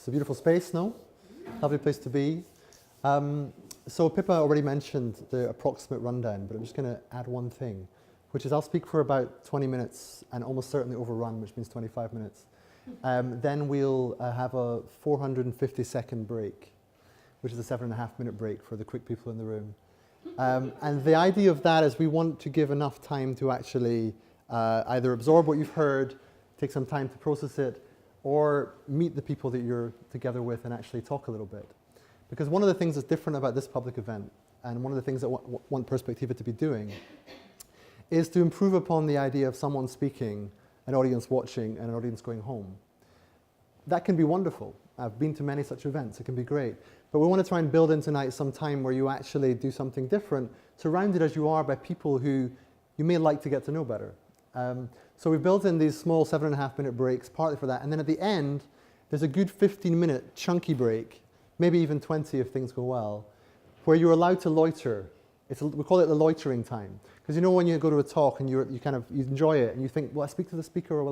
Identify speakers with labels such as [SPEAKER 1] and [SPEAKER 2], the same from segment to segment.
[SPEAKER 1] It's a beautiful space, no? Lovely place to be. So Pippa already mentioned the approximate rundown, but I'm just going to add one thing, which is I'll speak for about 20 minutes and almost certainly overrun, which means 25 minutes. Then we'll have a 450-second break, which is a 7.5-minute break for the quick people in the room. And the idea of that is we want to give enough time to actually either absorb what you've heard, take some time to process it, or meet the people that you're together with and actually talk a little bit. Because one of the things that's different about this public event, and one of the things that want Perspectiva to be doing, is to improve upon the idea of someone speaking, an audience watching, and an audience going home. That can be wonderful. I've been to many such events. It can be great. But we want to try and build in tonight some time where you actually do something different, surrounded as you are by people who you may like to get to know better. So we've built in these small 7.5-minute breaks, partly for that. And then at the end, there's a good 15-minute chunky break, maybe even 20 if things go well, where you're allowed to loiter. We call it the loitering time. Because you know when you go to a talk and you enjoy it and you think, will I speak to the speaker, or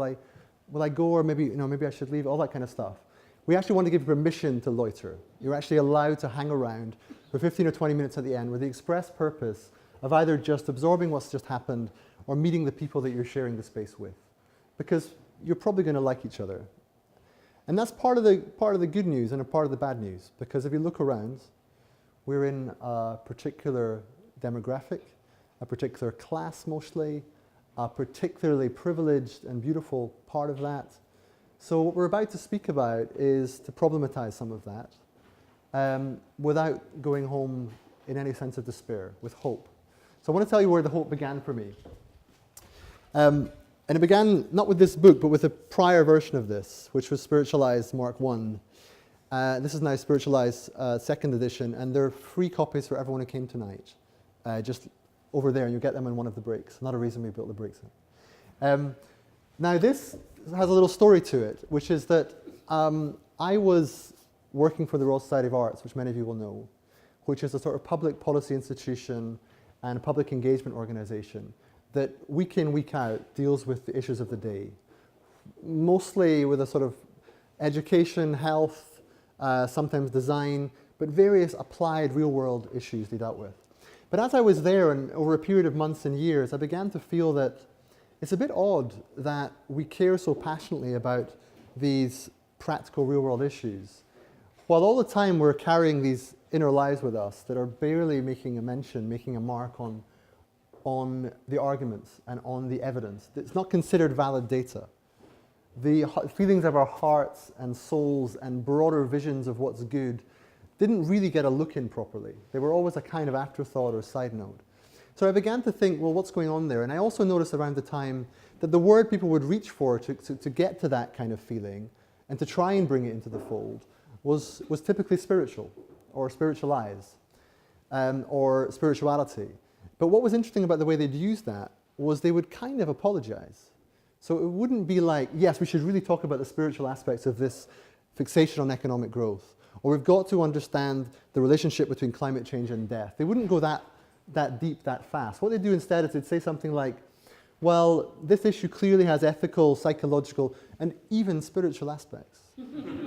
[SPEAKER 1] will I go, or maybe I should leave, all that kind of stuff. We actually want to give you permission to loiter. You're actually allowed to hang around for 15 or 20 minutes at the end with the express purpose of either just absorbing what's just happened or meeting the people that you're sharing the space with. Because you're probably going to like each other. And that's part of the good news and a part of the bad news. Because if you look around, we're in a particular demographic, a particular class mostly, a particularly privileged and beautiful part of that. So what we're about to speak about is to problematize some of that without going home in any sense of despair, with hope. So I want to tell you where the hope began for me. And it began not with this book, but with a prior version of this, which was Spiritualized Mark 1. This is now Spiritualized 2nd edition, and there are free copies for everyone who came tonight. Just over there, and you'll get them in one of the breaks. Not a reason we built the breaks in. Now this has a little story to it, which is that I was working for the Royal Society of Arts, which many of you will know, which is a sort of public policy institution and a public engagement organization that week in, week out deals with the issues of the day, mostly with a sort of education, health, sometimes design, but various applied real-world issues they dealt with. But as I was there, and over a period of months and years, I began to feel that it's a bit odd that we care so passionately about these practical real-world issues, while all the time we're carrying these inner lives with us that are barely making a mark on the arguments and on the evidence. It's not considered valid data. The feelings of our hearts and souls and broader visions of what's good didn't really get a look in properly. They were always a kind of afterthought or side note. So I began to think, well, what's going on there? And I also noticed around the time that the word people would reach for to get to that kind of feeling and to try and bring it into the fold was typically spiritual or spiritualize or spirituality. But what was interesting about the way they'd use that was they would kind of apologize. So it wouldn't be like, yes, we should really talk about the spiritual aspects of this fixation on economic growth, or we've got to understand the relationship between climate change and death. They wouldn't go that deep, that fast. What they'd do instead is they'd say something like, well, this issue clearly has ethical, psychological, and even spiritual aspects.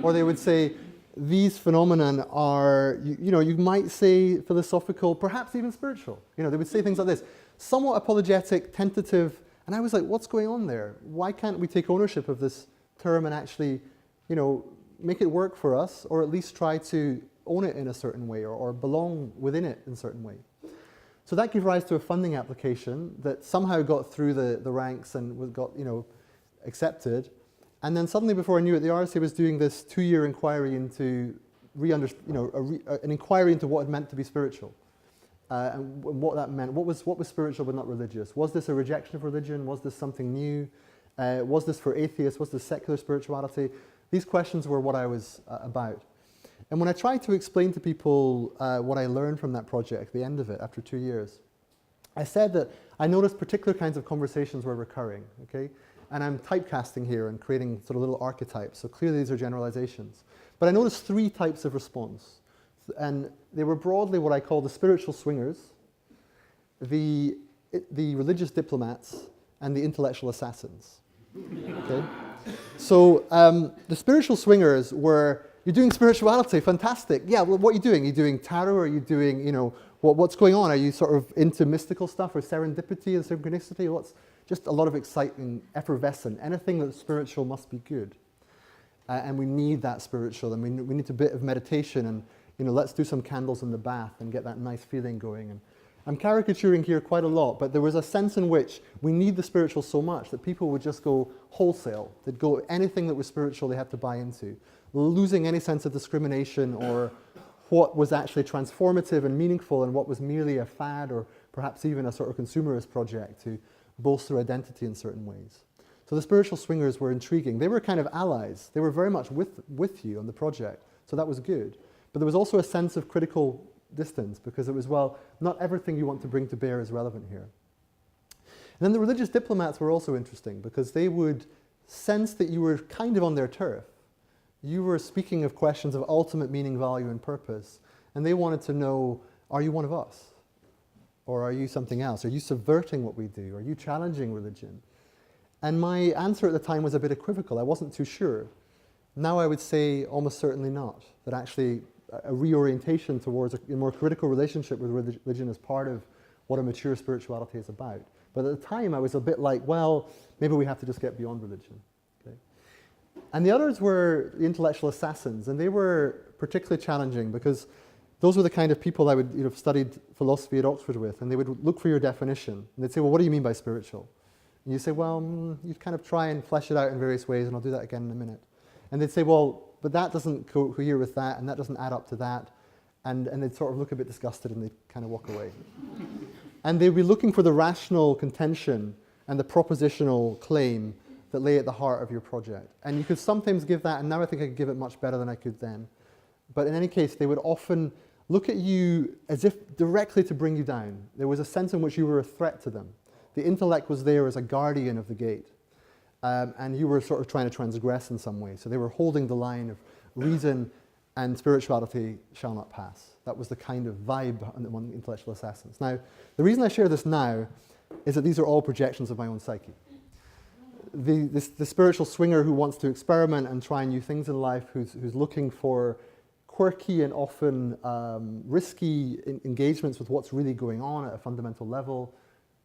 [SPEAKER 1] Or they would say, these phenomena are, you might say philosophical, perhaps even spiritual. They would say things like this, somewhat apologetic, tentative, and I was like, what's going on there? Why can't we take ownership of this term and actually, make it work for us, or at least try to own it in a certain way, or belong within it in a certain way? So that gave rise to a funding application that somehow got through the ranks and got accepted. And then suddenly, before I knew it, the RSA was doing this 2-year inquiry into an inquiry into what it meant to be spiritual, and what that meant. What was spiritual but not religious? Was this a rejection of religion? Was this something new? Was this for atheists? Was this secular spirituality? These questions were what I was about. And when I tried to explain to people what I learned from that project at the end of it, after 2 years, I said that I noticed particular kinds of conversations were recurring, okay? And I'm typecasting here and creating sort of little archetypes, so clearly these are generalizations. But I noticed 3 types of response. And they were broadly what I call the spiritual swingers, the religious diplomats, and the intellectual assassins. Okay? So the spiritual swingers were You're doing spirituality, fantastic. Yeah, well, what are you doing? Are you doing tarot? Are you doing, what's going on? Are you sort of into mystical stuff or serendipity and synchronicity? What's just a lot of exciting, effervescent. Anything that's spiritual must be good. And we need that spiritual, and we need a bit of meditation, and let's do some candles in the bath and get that nice feeling going. And I'm caricaturing here quite a lot, but there was a sense in which we need the spiritual so much that people would just go wholesale. They'd go anything that was spiritual they had to buy into, losing any sense of discrimination or what was actually transformative and meaningful and what was merely a fad or perhaps even a sort of consumerist project to bolster identity in certain ways. So the spiritual swingers were intriguing. They were kind of allies. They were very much with you on the project, so that was good. But there was also a sense of critical distance because it was, well, not everything you want to bring to bear is relevant here. And then the religious diplomats were also interesting because they would sense that you were kind of on their turf. You were speaking of questions of ultimate meaning, value, and purpose, and they wanted to know, are you one of us? Or are you something else? Are you subverting what we do? Are you challenging religion? And my answer at the time was a bit equivocal. I wasn't too sure. Now I would say almost certainly not, that actually a reorientation towards a more critical relationship with religion is part of what a mature spirituality is about. But at the time I was a bit like, well, maybe we have to just get beyond religion. Okay? And the others were the intellectual assassins, and they were particularly challenging because those were the kind of people I would studied philosophy at Oxford with, and they would look for your definition. And they'd say, well, what do you mean by spiritual? And you say, well, you'd kind of try and flesh it out in various ways, and I'll do that again in a minute. And they'd say, well, but that doesn't cohere with that, and that doesn't add up to that. And they'd sort of look a bit disgusted, and they'd kind of walk away. And they'd be looking for the rational contention and the propositional claim that lay at the heart of your project. And you could sometimes give that, and now I think I could give it much better than I could then. But in any case, they would often look at you as if directly to bring you down. There was a sense in which you were a threat to them. The intellect was there as a guardian of the gate. And you were sort of trying to transgress in some way. So they were holding the line of reason and spirituality shall not pass. That was the kind of vibe among intellectual assassins. Now, the reason I share this now is that these are all projections of my own psyche. The spiritual swinger who wants to experiment and try new things in life, who's looking for quirky and often risky engagements with what's really going on at a fundamental level,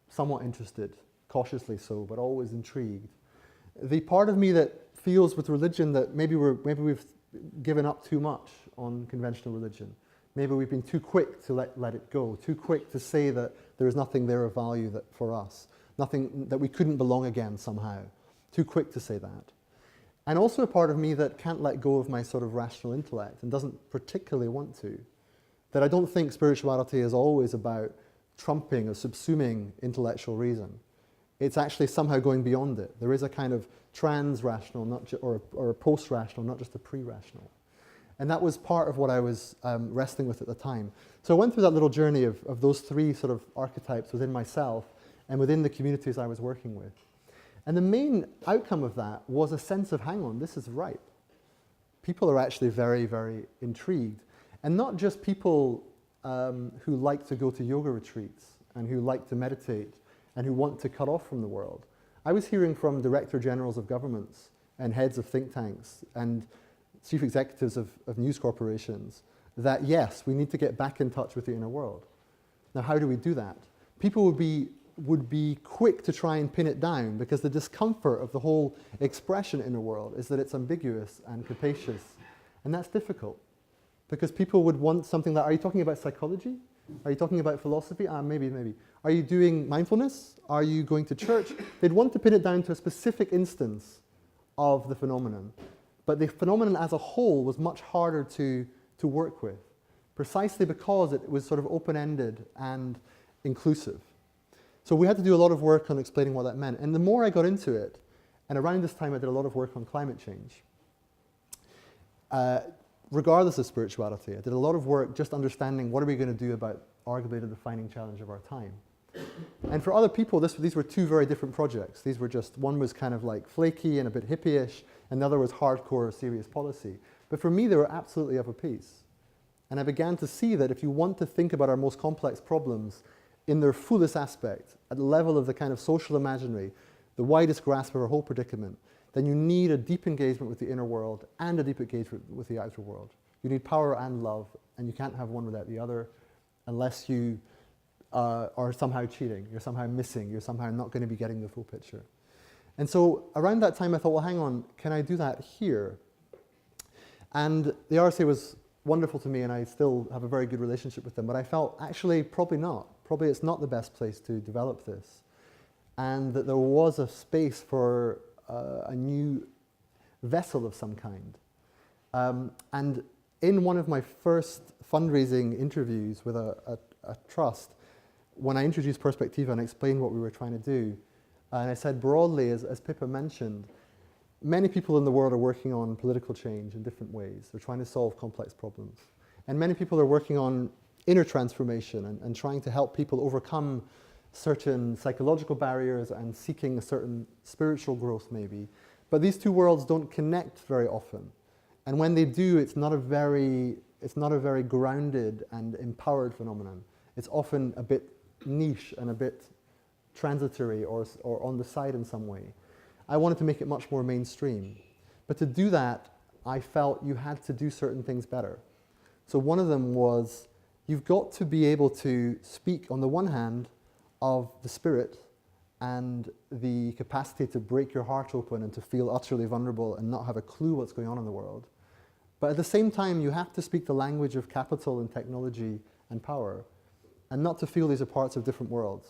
[SPEAKER 1] somewhat interested, cautiously so, but always intrigued. The part of me that feels with religion that maybe we've given up too much on conventional religion. Maybe we've been too quick to let it go, too quick to say that there is nothing there of value for us, nothing that we couldn't belong again somehow. Too quick to say that. And also a part of me that can't let go of my sort of rational intellect and doesn't particularly want to. That I don't think spirituality is always about trumping or subsuming intellectual reason. It's actually somehow going beyond it. There is a kind of trans-rational or a post-rational, not just a pre-rational. And that was part of what I was wrestling with at the time. So I went through that little journey of those three sort of archetypes within myself and within the communities I was working with. And the main outcome of that was a sense of, hang on, this is ripe. People are actually very, very intrigued. And not just people who like to go to yoga retreats and who like to meditate and who want to cut off from the world. I was hearing from director generals of governments and heads of think tanks and chief executives of news corporations that yes, we need to get back in touch with the inner world. Now, how do we do that? People would be quick to try and pin it down because the discomfort of the whole expression inner world is that it's ambiguous and capacious, and that's difficult because people would want something that, are you talking about psychology? Are you talking about philosophy? Maybe. Are you doing mindfulness? Are you going to church? They'd want to pin it down to a specific instance of the phenomenon. But the phenomenon as a whole was much harder to work with, precisely because it was sort of open-ended and inclusive. So we had to do a lot of work on explaining what that meant. And the more I got into it, and around this time I did a lot of work on climate change, regardless of spirituality, I did a lot of work just understanding what are we going to do about arguably the defining challenge of our time. And for other people, these were two very different projects. These were just, one was kind of like flaky and a bit hippie-ish, and the other was hardcore, serious policy. But for me, they were absolutely of a piece. And I began to see that if you want to think about our most complex problems in their fullest aspect, at the level of the kind of social imaginary, the widest grasp of our whole predicament, then you need a deep engagement with the inner world and a deep engagement with the outer world. You need power and love, and you can't have one without the other unless you are somehow cheating, you're somehow missing, you're somehow not going to be getting the full picture. And so around that time I thought, well, hang on, can I do that here? And the RSA was wonderful to me, and I still have a very good relationship with them, but I felt actually probably not. Probably it's not the best place to develop this. And that there was a space for a new vessel of some kind. And in one of my first fundraising interviews with a trust, when I introduced Perspectiva and explained what we were trying to do, and I said broadly, as Pippa mentioned, many people in the world are working on political change in different ways. They're trying to solve complex problems. And many people are working on inner transformation and trying to help people overcome certain psychological barriers and seeking a certain spiritual growth maybe. But these two worlds don't connect very often. And when they do, it's not a very grounded and empowered phenomenon. It's often a bit niche and a bit transitory or on the side in some way. I wanted to make it much more mainstream. But to do that, I felt you had to do certain things better. So one of them was, you've got to be able to speak, on the one hand, of the spirit and the capacity to break your heart open and to feel utterly vulnerable and not have a clue what's going on in the world. But at the same time, you have to speak the language of capital and technology and power, and not to feel these are parts of different worlds.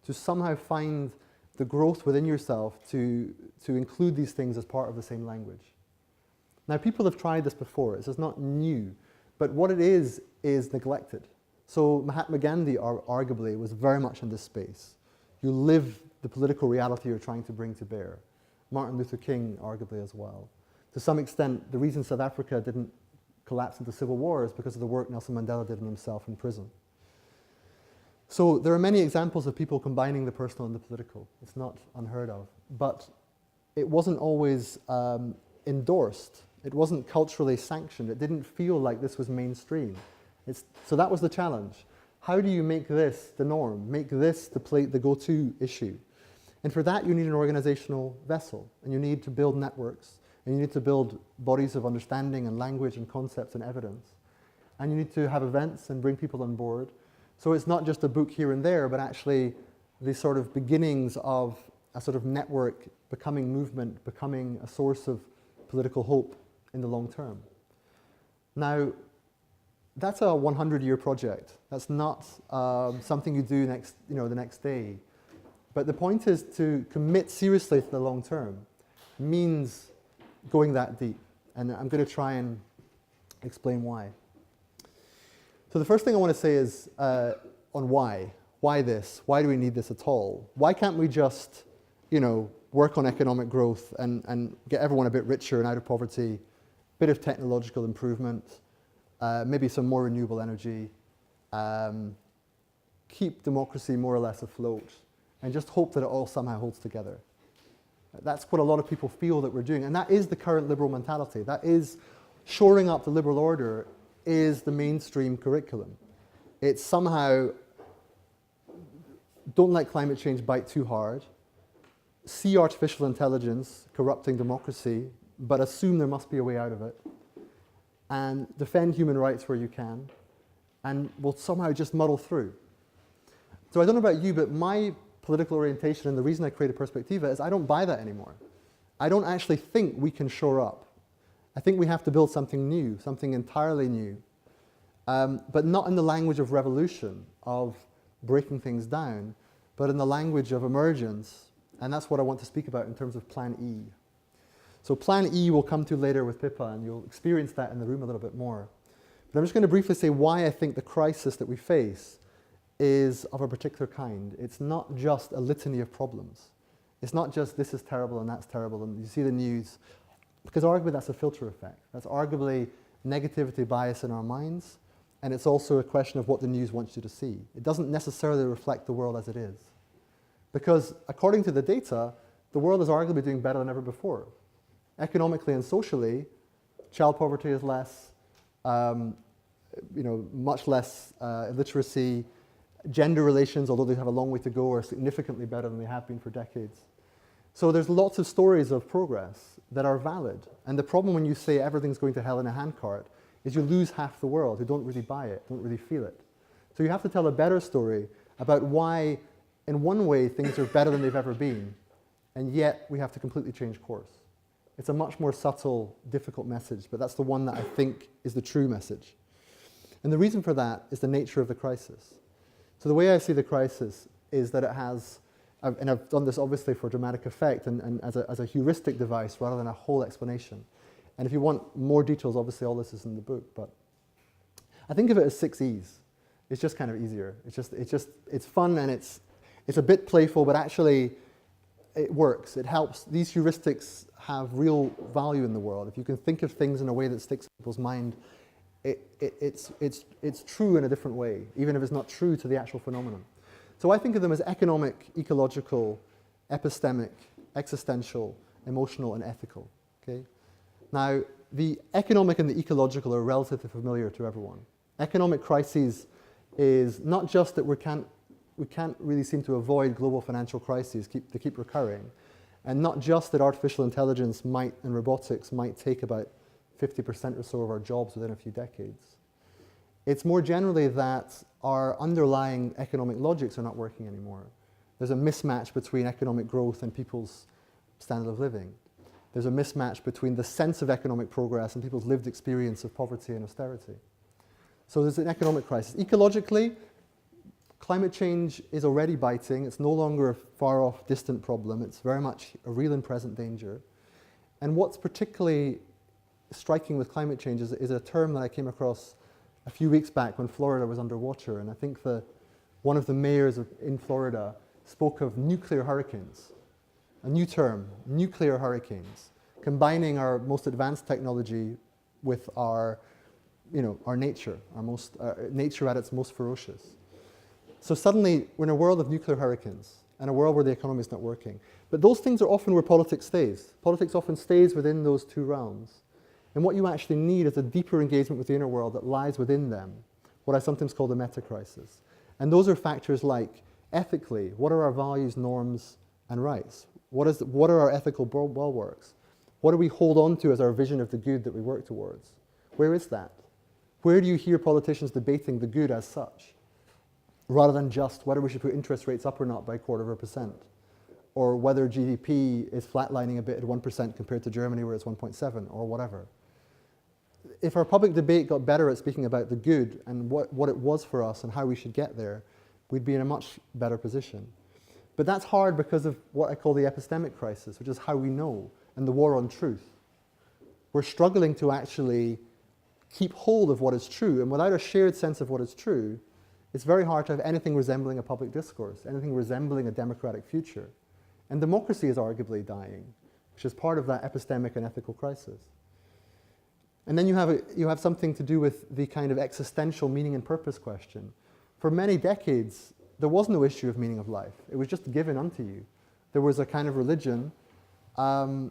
[SPEAKER 1] To somehow find the growth within yourself to include these things as part of the same language. Now, people have tried this before. This is not new. But what it is neglected. So Mahatma Gandhi, arguably, was very much in this space. You live the political reality you're trying to bring to bear. Martin Luther King, arguably, as well. To some extent, the reason South Africa didn't collapse into civil war is because of the work Nelson Mandela did on himself in prison. So there are many examples of people combining the personal and the political. It's not unheard of. But it wasn't always endorsed. It wasn't culturally sanctioned. It didn't feel like this was mainstream. So that was the challenge. How do you make this the norm? Make this the go-to issue? And for that, you need an organizational vessel. And you need to build networks. And you need to build bodies of understanding and language and concepts and evidence. And you need to have events and bring people on board. So it's not just a book here and there, but actually the sort of beginnings of a sort of network becoming movement, becoming a source of political hope in the long term. Now, that's a 100-year project. That's not something you do the next day. But the point is to commit seriously to the long term means going that deep. And I'm going to try and explain why. So the first thing I want to say is on why. Why this? Why do we need this at all? Why can't we just, work on economic growth and get everyone a bit richer and out of poverty, a bit of technological improvement, maybe some more renewable energy, keep democracy more or less afloat, and just hope that it all somehow holds together? That's what a lot of people feel that we're doing, and that is the current liberal mentality. That is shoring up the liberal order is the mainstream curriculum. It's somehow, don't let climate change bite too hard, see artificial intelligence corrupting democracy, but assume there must be a way out of it, and defend human rights where you can, and we'll somehow just muddle through. So I don't know about you, but my political orientation and the reason I created Perspectiva is I don't buy that anymore. I don't actually think we can shore up. I think we have to build something new, something entirely new, but not in the language of revolution, of breaking things down, but in the language of emergence, and that's what I want to speak about in terms of Plan E. So Plan E we'll come to later with Pippa, and you'll experience that in the room a little bit more. But I'm just going to briefly say why I think the crisis that we face is of a particular kind. It's not just a litany of problems. It's not just this is terrible and that's terrible, and you see the news, because arguably that's a filter effect. That's arguably negativity bias in our minds, and it's also a question of what the news wants you to see. It doesn't necessarily reflect the world as it is. Because according to the data, the world is arguably doing better than ever before. Economically and socially, child poverty is less, much less illiteracy. Gender relations, although they have a long way to go, are significantly better than they have been for decades. So there's lots of stories of progress that are valid. And the problem when you say everything's going to hell in a handcart is you lose half the world who don't really buy it, don't really feel it. So you have to tell a better story about why, in one way, things are better than they've ever been, and yet we have to completely change course. It's a much more subtle, difficult message, but that's the one that I think is the true message. And the reason for that is the nature of the crisis. So the way I see the crisis is that it has, and I've done this obviously for dramatic effect and as a heuristic device rather than a whole explanation. And if you want more details, obviously all this is in the book, but I think of it as 6 E's. It's just kind of easier. It's fun and it's a bit playful, but actually it works. It helps. These heuristics have real value in the world. If you can think of things in a way that sticks in people's mind, it's true in a different way, even if it's not true to the actual phenomenon. So I think of them as economic, ecological, epistemic, existential, emotional, and ethical. Okay? Now, the economic and the ecological are relatively familiar to everyone. Economic crises is not just that we can't really seem to avoid global financial crises, they keep recurring, and not just that artificial intelligence and robotics might take about 50% or so of our jobs within a few decades. It's more generally that our underlying economic logics are not working anymore. There's a mismatch between economic growth and people's standard of living. There's a mismatch between the sense of economic progress and people's lived experience of poverty and austerity. So there's an economic crisis. Ecologically, climate change is already biting. It's no longer a far-off, distant problem. It's very much a real and present danger. And what's particularly striking with climate change is a term that I came across a few weeks back when Florida was underwater. And I think one of the mayors in Florida spoke of nuclear hurricanes. A new term, nuclear hurricanes, combining our most advanced technology with our nature, nature at its most ferocious. So suddenly, we're in a world of nuclear hurricanes and a world where the economy is not working. But those things are often where politics stays. Politics often stays within those two realms. And what you actually need is a deeper engagement with the inner world that lies within them, what I sometimes call the meta-crisis. And those are factors like, ethically, what are our values, norms, and rights? What are our ethical bulwarks? What do we hold on to as our vision of the good that we work towards? Where is that? Where do you hear politicians debating the good as such, rather than just whether we should put interest rates up or not by 0.25%, or whether GDP is flatlining a bit at 1% compared to Germany where it's 1.7, or whatever? If our public debate got better at speaking about the good and what it was for us and how we should get there, we'd be in a much better position. But that's hard because of what I call the epistemic crisis, which is how we know, and the war on truth. We're struggling to actually keep hold of what is true, and without a shared sense of what is true, it's very hard to have anything resembling a public discourse, anything resembling a democratic future. And democracy is arguably dying, which is part of that epistemic and ethical crisis. And then you have something to do with the kind of existential meaning and purpose question. For many decades, there was no issue of meaning of life. It was just given unto you. There was a kind of religion, and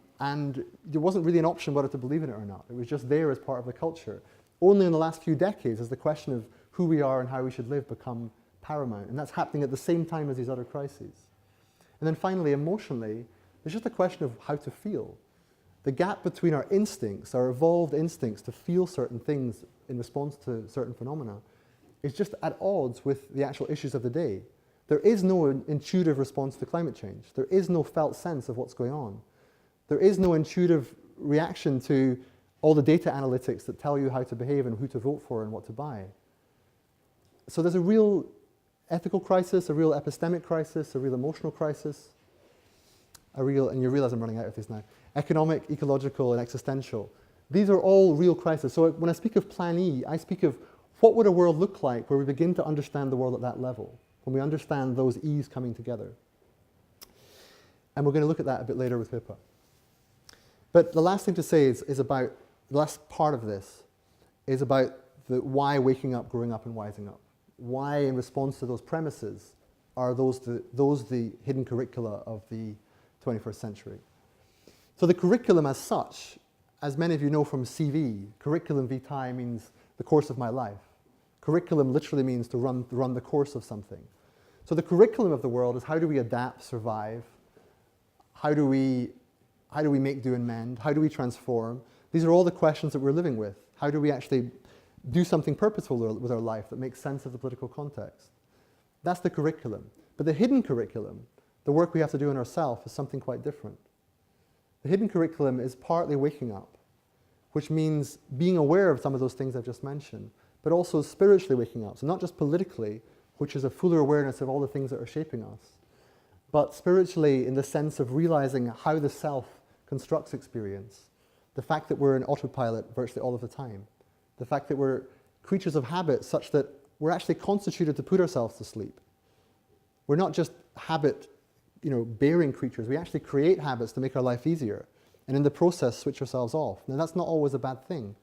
[SPEAKER 1] there wasn't really an option whether to believe in it or not. It was just there as part of the culture. Only in the last few decades has the question of who we are and how we should live become paramount. And that's happening at the same time as these other crises. And then finally, emotionally, there's just a question of how to feel. The gap between our instincts, our evolved instincts to feel certain things in response to certain phenomena, is just at odds with the actual issues of the day. There is no intuitive response to climate change. There is no felt sense of what's going on. There is no intuitive reaction to all the data analytics that tell you how to behave and who to vote for and what to buy. So there's a real ethical crisis, a real epistemic crisis, a real emotional crisis, and you realize I'm running out of this now, economic, ecological, and existential. These are all real crises. So when I speak of Plan E, I speak of what would a world look like where we begin to understand the world at that level, when we understand those E's coming together. And we're going to look at that a bit later with Pippa. But the last thing to say is about, the last part of this is about the why waking up, growing up, and wising up. Why, in response to those premises, are those the hidden curricula of the 21st century. So the curriculum as such, as many of you know from CV, curriculum vitae means the course of my life. Curriculum literally means to run the course of something. So the curriculum of the world is how do we adapt, survive, How do we make, do, and mend? How do we transform? These are all the questions that we're living with. How do we actually do something purposeful with our life that makes sense of the political context? That's the curriculum. But the hidden curriculum, the work we have to do in ourselves, is something quite different. The hidden curriculum is partly waking up, which means being aware of some of those things I've just mentioned, but also spiritually waking up. So not just politically, which is a fuller awareness of all the things that are shaping us, but spiritually in the sense of realizing how the self constructs experience, the fact that we're an autopilot virtually all of the time, the fact that we're creatures of habit such that we're actually constituted to put ourselves to sleep. We're not just habit, bearing creatures. We actually create habits to make our life easier, and in the process switch ourselves off. Now that's not always a bad thing,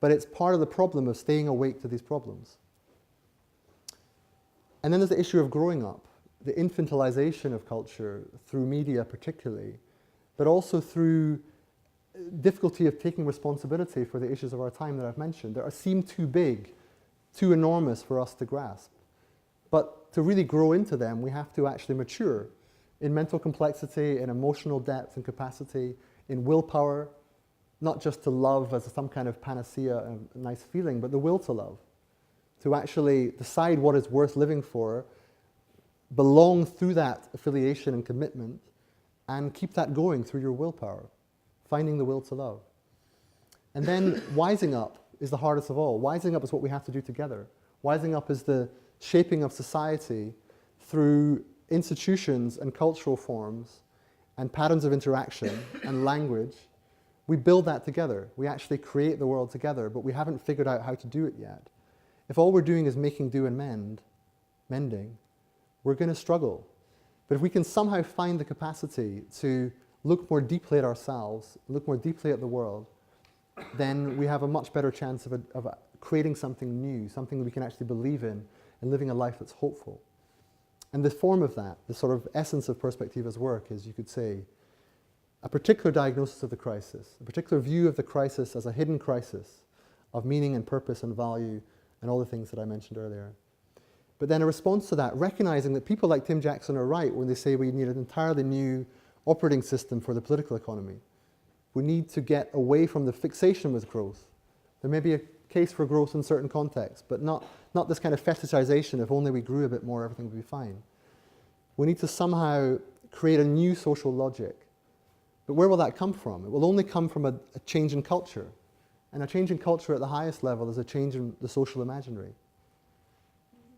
[SPEAKER 1] but it's part of the problem of staying awake to these problems. And then there's the issue of growing up, the infantilization of culture through media particularly, but also through difficulty of taking responsibility for the issues of our time that I've mentioned that seem too big, too enormous for us to grasp. But to really grow into them, we have to actually mature in mental complexity, in emotional depth and capacity, in willpower, not just to love as some kind of panacea and a nice feeling, but the will to love, to actually decide what is worth living for, belong through that affiliation and commitment, and keep that going through your willpower, finding the will to love. And then wising up is the hardest of all. Wising up is what we have to do together. Wising up is the shaping of society through institutions and cultural forms and patterns of interaction and language. We build that together. We actually create the world together, but we haven't figured out how to do it yet. If all we're doing is making do and mending, we're going to struggle. But if we can somehow find the capacity to look more deeply at ourselves, look more deeply at the world, then we have a much better chance of creating something new, something we can actually believe in, and living a life that's hopeful. And the form of that, the sort of essence of Perspectiva's work is, you could say, a particular diagnosis of the crisis, a particular view of the crisis as a hidden crisis of meaning and purpose and value and all the things that I mentioned earlier. But then a response to that, recognizing that people like Tim Jackson are right when they say we need an entirely new operating system for the political economy. We need to get away from the fixation with growth. There may be a case for growth in certain contexts, but not this kind of fetishization, if only we grew a bit more, everything would be fine. We need to somehow create a new social logic. But where will that come from? It will only come from a change in culture. And a change in culture at the highest level is a change in the social imaginary.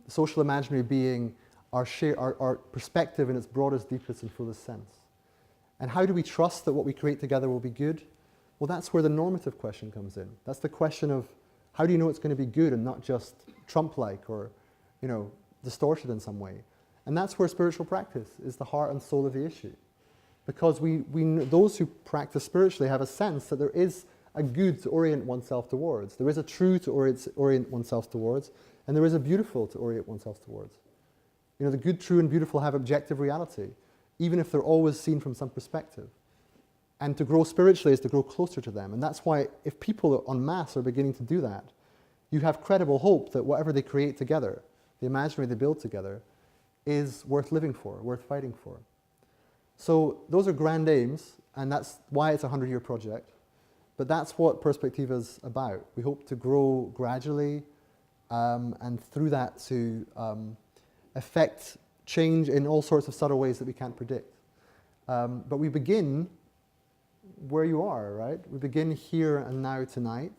[SPEAKER 1] The social imaginary being our perspective in its broadest, deepest, and fullest sense. And how do we trust that what we create together will be good? Well, that's where the normative question comes in. That's the question of how do you know it's going to be good and not just Trump-like or, distorted in some way. And that's where spiritual practice is the heart and soul of the issue. Because those who practice spiritually have a sense that there is a good to orient oneself towards. There is a true to orient oneself towards, and there is a beautiful to orient oneself towards. The good, true, and beautiful have objective reality, even if they're always seen from some perspective. And to grow spiritually is to grow closer to them. And that's why if people en masse are beginning to do that, you have credible hope that whatever they create together, the imaginary they build together, is worth living for, worth fighting for. So those are grand aims, and that's why it's a 100-year project. But that's what Perspectiva's about. We hope to grow gradually, and through that to affect change in all sorts of subtle ways that we can't predict. But we begin where you are, right? We begin here and now tonight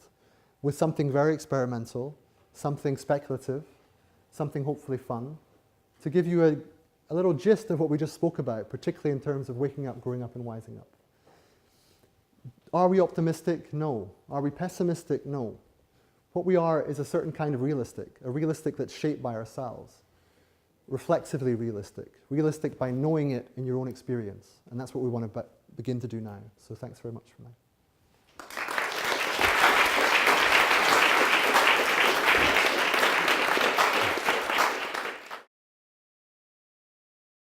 [SPEAKER 1] with something very experimental, something speculative, something hopefully fun, to give you a little gist of what we just spoke about, particularly in terms of waking up, growing up, and wising up. Are we optimistic? No. Are we pessimistic? No. What we are is a certain kind of realistic, a realistic that's shaped by ourselves, reflexively realistic by knowing it in your own experience. And that's what we want to begin to do now. So thanks very much for now.